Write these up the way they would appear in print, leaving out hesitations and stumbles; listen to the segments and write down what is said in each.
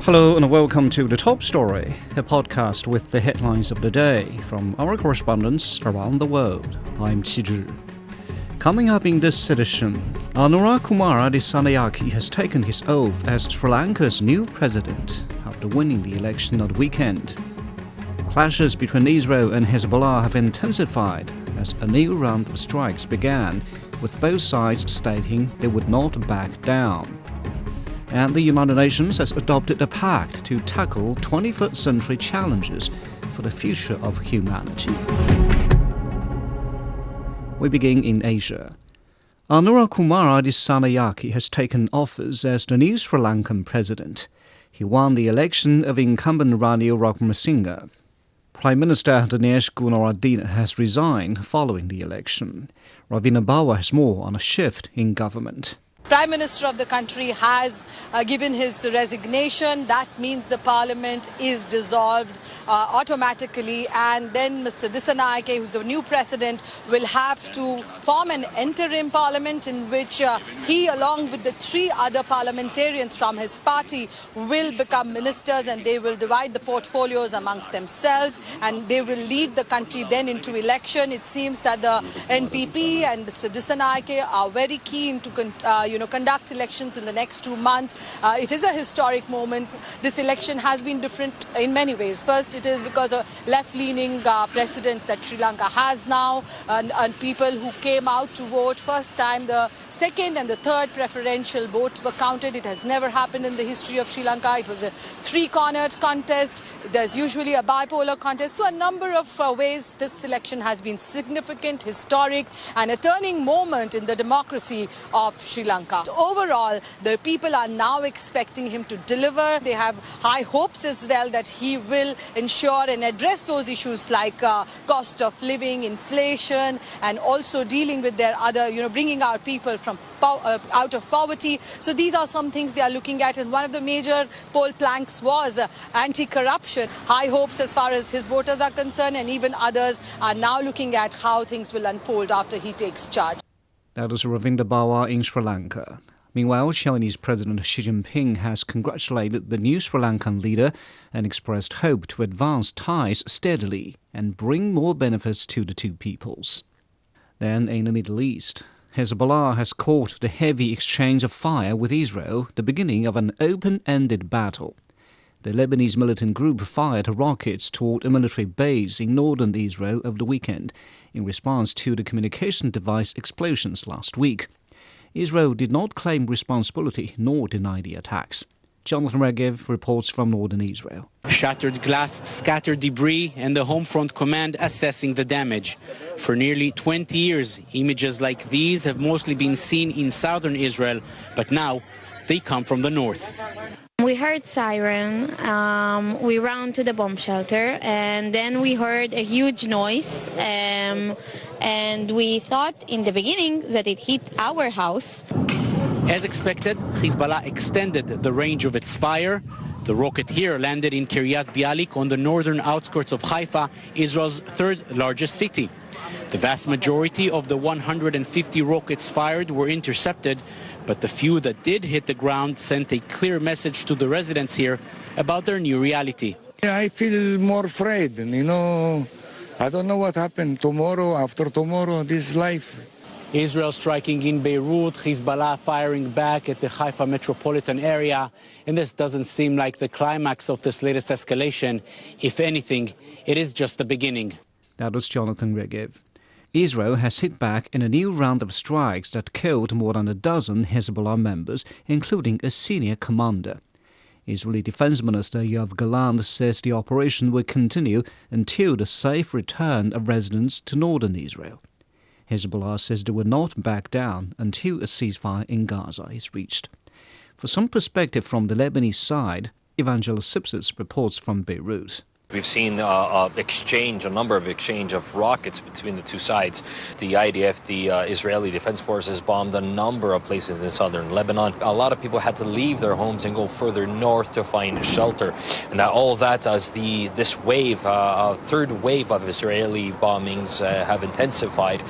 Hello and welcome to The Top Story, a podcast with the headlines of the day from our correspondents around the world. I'm Qizhi. Coming up in this edition, Anura Kumara Dissanayake has taken his oath as Sri Lanka's new president after winning the election on the weekend. Clashes between Israel and Hezbollah have intensified as a new round of strikes began, with both sides stating they would not back down. And the United Nations has adopted a pact to tackle 21st century challenges for the future of humanity. We begin in Asia. Anura Kumara Dissanayake has taken office as the new Sri Lankan president. He won the election of incumbent Ranil Wickremesinghe. Prime Minister Dinesh Gunawardena has resigned following the election. Ravina Bawa has more on a shift in government. Prime Minister of the country has given his resignation. That means the parliament is dissolved automatically, and then Mr. Dissanayake, who's the new president, will have to form an interim parliament in which he, along with the three other parliamentarians from his party, will become ministers, and they will divide the portfolios amongst themselves, and they will lead the country then into election. It seems that the NPP and Mr. Dissanayake are very keen to conduct elections in the next 2 months. It is a historic moment. This election has been different in many ways. First, it is because of left-leaning president that Sri Lanka has now, and people who came out to vote first time. The second and the third preferential votes were counted. It has never happened in the history of Sri Lanka. It was a three-cornered contest. There's usually a bipolar contest. So a number of ways this election has been significant, historic, and a turning moment in the democracy of Sri Lanka. Overall, the people are now expecting him to deliver. They have high hopes as well that he will ensure and address those issues like cost of living, inflation, and also dealing with their other, bringing our people from out of poverty. So these are some things they are looking at, and one of the major poll planks was anti-corruption. High hopes as far as his voters are concerned, and even others are now looking at how things will unfold after he takes charge. That is Ravina Bawa in Sri Lanka. Meanwhile, Chinese President Xi Jinping has congratulated the new Sri Lankan leader and expressed hope to advance ties steadily and bring more benefits to the two peoples. Then, in the Middle East, Hezbollah has called the heavy exchange of fire with Israel the beginning of an open-ended battle. The Lebanese militant group fired rockets toward a military base in northern Israel over the weekend in response to the communication device explosions last week. Israel did not claim responsibility nor deny the attacks. Jonathan Regev reports from northern Israel. Shattered glass, scattered debris, and the Home Front Command assessing the damage. For nearly 20 years, images like these have mostly been seen in southern Israel, but now they come from the north. We heard siren, we ran to the bomb shelter, and then we heard a huge noise, and we thought in the beginning that it hit our house. As expected, Hezbollah extended the range of its fire. The rocket here landed in Kiryat Bialik on the northern outskirts of Haifa, Israel's third largest city. The vast majority of the 150 rockets fired were intercepted, but the few that did hit the ground sent a clear message to the residents here about their new reality. I feel more afraid, I don't know what happened tomorrow, after tomorrow, this life. Israel striking in Beirut, Hezbollah firing back at the Haifa metropolitan area. And this doesn't seem like the climax of this latest escalation. If anything, it is just the beginning. That was Jonathan Regev. Israel has hit back in a new round of strikes that killed more than a dozen Hezbollah members, including a senior commander. Israeli Defense Minister Yoav Gallant says the operation will continue until the safe return of residents to northern Israel. Hezbollah says they will not back down until a ceasefire in Gaza is reached. For some perspective from the Lebanese side, Evangelos Sipsis reports from Beirut. We've seen a number of exchange of rockets between the two sides. The IDF, the Israeli Defense Forces, bombed a number of places in southern Lebanon. A lot of people had to leave their homes and go further north to find shelter. And all of that as this wave, third wave of Israeli bombings have intensified.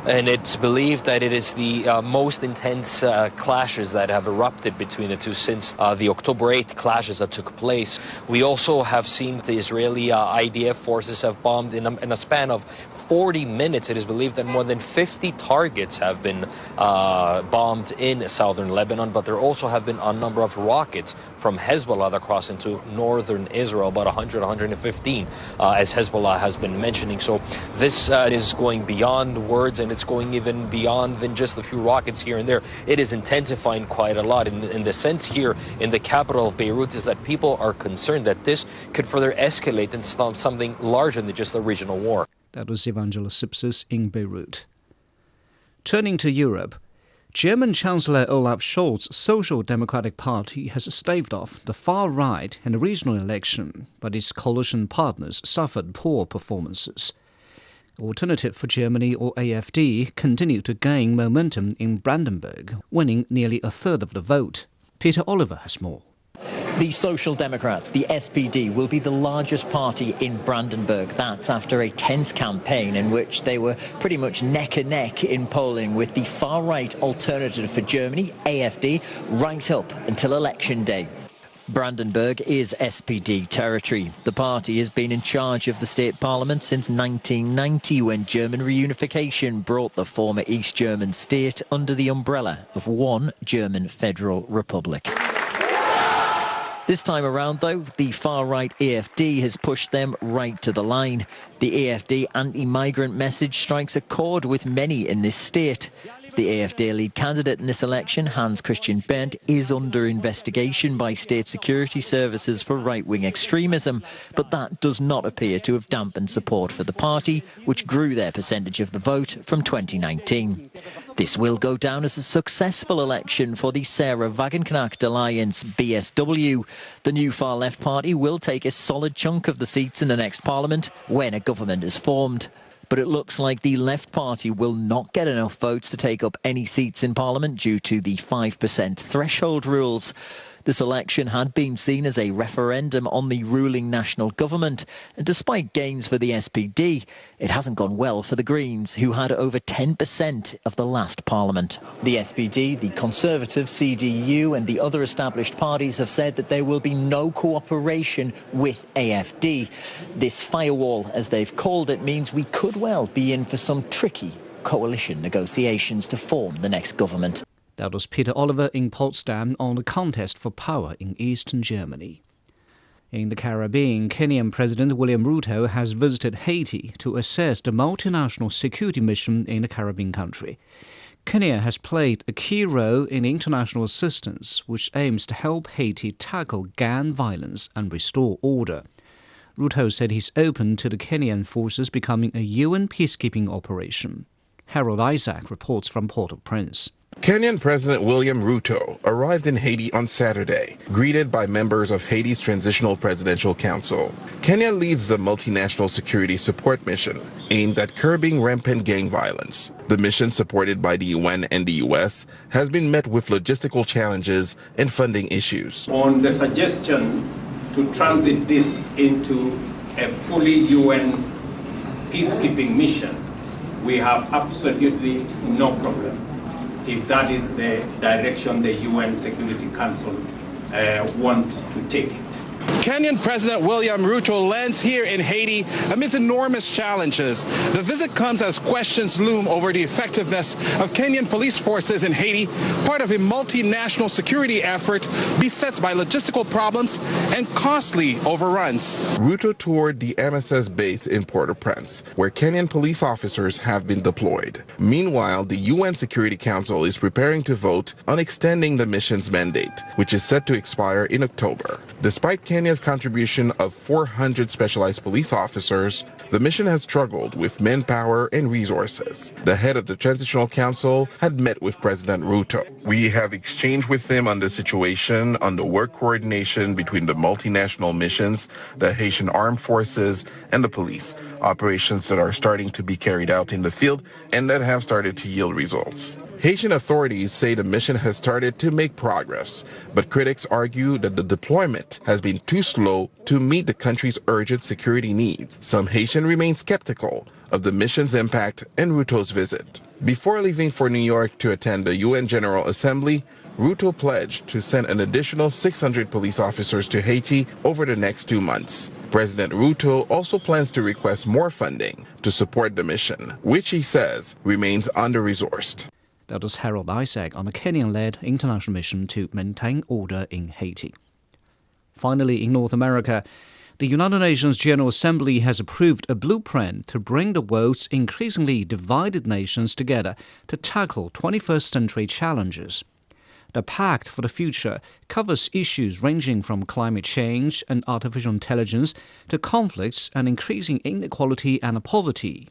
And it's believed that it is the most intense clashes that have erupted between the two since the October 8th clashes that took place. We also have seen the Israeli IDF forces have bombed in a span of 40 minutes. It is believed that more than 50 targets have been bombed in southern Lebanon, but there also have been a number of rockets from Hezbollah that cross into northern Israel, about 100, 115, as Hezbollah has been mentioning. So this is going beyond words, and it's going even beyond than just a few rockets here and there. It is intensifying quite a lot. In the sense here in the capital of Beirut is that people are concerned that this could further escalate into something larger than just a regional war. That was Evangelos Sipsis in Beirut. Turning to Europe, German Chancellor Olaf Scholz's Social Democratic Party has staved off the far right in the regional election, but its coalition partners suffered poor performances. Alternative for Germany, or AfD, continued to gain momentum in Brandenburg, winning nearly a third of the vote. Peter Oliver has more. The Social Democrats, the SPD, will be the largest party in Brandenburg. That's after a tense campaign in which they were pretty much neck and neck in polling with the far-right Alternative for Germany, AfD, right up until election day. Brandenburg is SPD territory. The party has been in charge of the state parliament since 1990, when German reunification brought the former East German state under the umbrella of one German federal republic. This time around, though, the far-right AfD has pushed them right to the line. The AfD anti-migrant message strikes a chord with many in this state. The AfD lead candidate in this election, Hans-Christian Berndt, is under investigation by state security services for right-wing extremism, but that does not appear to have dampened support for the party, which grew their percentage of the vote from 2019. This will go down as a successful election for the Sarah Wagenknecht Alliance, BSW. The new far-left party will take a solid chunk of the seats in the next parliament when a government is formed. But it looks like the Left Party will not get enough votes to take up any seats in Parliament due to the 5% threshold rules. This election had been seen as a referendum on the ruling national government, and despite gains for the SPD, it hasn't gone well for the Greens, who had over 10% of the last Parliament. The SPD, the Conservative, CDU and the other established parties have said that there will be no cooperation with AfD. This firewall, as they've called it, means we could well be in for some tricky coalition negotiations to form the next government. That was Peter Oliver in Potsdam on the contest for power in eastern Germany. In the Caribbean, Kenyan President William Ruto has visited Haiti to assess the multinational security mission in the Caribbean country. Kenya has played a key role in international assistance, which aims to help Haiti tackle gang violence and restore order. Ruto said he's open to the Kenyan forces becoming a UN peacekeeping operation. Harold Isaac reports from Port-au-Prince. Kenyan President William Ruto arrived in Haiti on Saturday, greeted by members of Haiti's Transitional Presidential Council. Kenya leads the multinational security support mission aimed at curbing rampant gang violence. The mission, supported by the UN and the US, has been met with logistical challenges and funding issues. On the suggestion to transit this into a fully UN peacekeeping mission, we have absolutely no problem if that is the direction the UN Security Council wants to take it. Kenyan President William Ruto lands here in Haiti amidst enormous challenges. The visit comes as questions loom over the effectiveness of Kenyan police forces in Haiti, part of a multinational security effort beset by logistical problems and costly overruns. Ruto toured the MSS base in Port-au-Prince, where Kenyan police officers have been deployed. Meanwhile, the UN Security Council is preparing to vote on extending the mission's mandate, which is set to expire in October. Despite Kenya's contribution of 400 specialized police officers, the mission has struggled with manpower and resources. The head of the Transitional Council had met with President Ruto. We have exchanged with him on the situation, on the work coordination between the multinational missions, the Haitian Armed Forces, and the police, operations that are starting to be carried out in the field and that have started to yield results. Haitian authorities say the mission has started to make progress, but critics argue that the deployment has been too slow to meet the country's urgent security needs. Some Haitians remain skeptical of the mission's impact and Ruto's visit. Before leaving for New York to attend the UN General Assembly, Ruto pledged to send an additional 600 police officers to Haiti over the next 2 months. President Ruto also plans to request more funding to support the mission, which he says remains under-resourced. That was Harold Isaac on a Kenyan-led international mission to maintain order in Haiti. Finally, in North America, the United Nations General Assembly has approved a blueprint to bring the world's increasingly divided nations together to tackle 21st century challenges. The Pact for the Future covers issues ranging from climate change and artificial intelligence to conflicts and increasing inequality and poverty.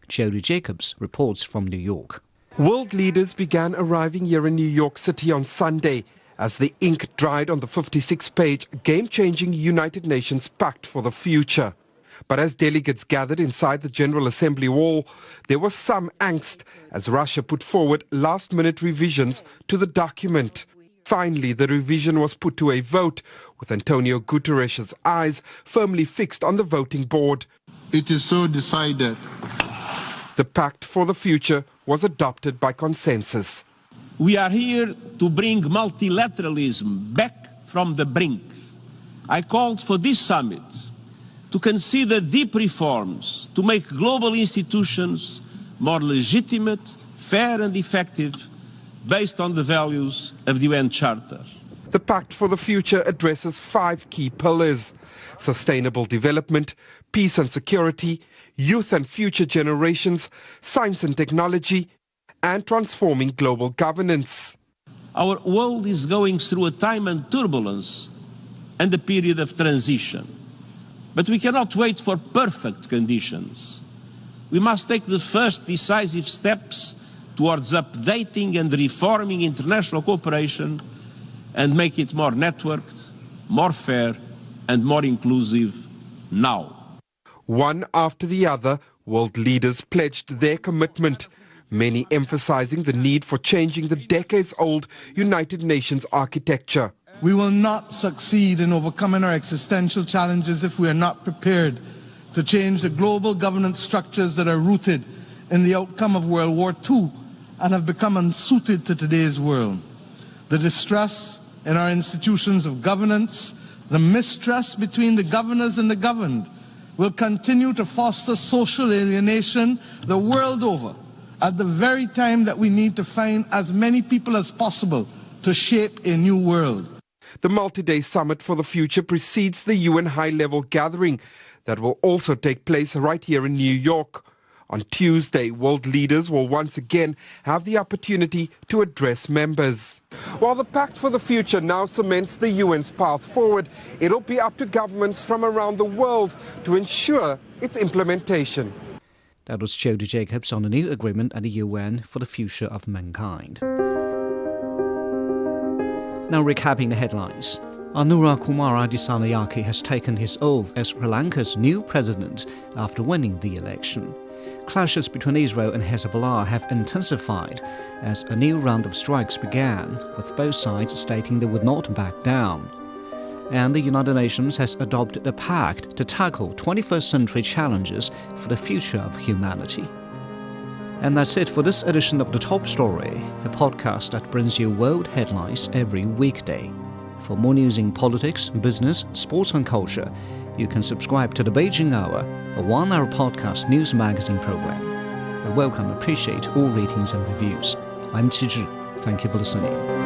Jody Jacobs reports from New York. World leaders began arriving here in New York City on Sunday as the ink dried on the 56-page game-changing United Nations Pact for the Future. But as delegates gathered inside the General Assembly wall, there was some angst as Russia put forward last-minute revisions to the document. Finally, the revision was put to a vote, with Antonio Guterres' eyes firmly fixed on the voting board. It is so decided. The Pact for the Future was adopted by consensus. We are here to bring multilateralism back from the brink. I called for this summit to consider deep reforms to make global institutions more legitimate, fair and effective, based on the values of the UN Charter. The Pact for the Future addresses 5 key pillars: sustainable development, peace and security, youth and future generations, science and technology, and transforming global governance. Our world is going through a time of turbulence and a period of transition. But we cannot wait for perfect conditions. We must take the first decisive steps towards updating and reforming international cooperation and make it more networked, more fair, and more inclusive now. One after the other, world leaders pledged their commitment, many emphasizing the need for changing the decades-old United Nations architecture. We will not succeed in overcoming our existential challenges if we are not prepared to change the global governance structures that are rooted in the outcome of World War II and have become unsuited to today's world. The distrust in our institutions of governance, the mistrust between the governors and the governed, will continue to foster social alienation the world over, at the very time that we need to find as many people as possible to shape a new world. The multi-day summit for the future precedes the UN high-level gathering that will also take place right here in New York. On Tuesday, world leaders will once again have the opportunity to address members. While the Pact for the Future now cements the UN's path forward, it'll be up to governments from around the world to ensure its implementation. That was Jody Jacobs on a new agreement at the UN for the future of mankind. Now recapping the headlines. Anura Kumara Dissanayake has taken his oath as Sri Lanka's new president after winning the election. Clashes between Israel and Hezbollah have intensified as a new round of strikes began, with both sides stating they would not back down. And the United Nations has adopted a pact to tackle 21st century challenges for the future of humanity. And that's it for this edition of The Top Story, a podcast that brings you world headlines every weekday. For more news in politics, business, sports and culture, you can subscribe to The Beijing Hour, a one-hour podcast news magazine program. We welcome and appreciate all ratings and reviews. I'm Qi Zhi. Thank you for listening.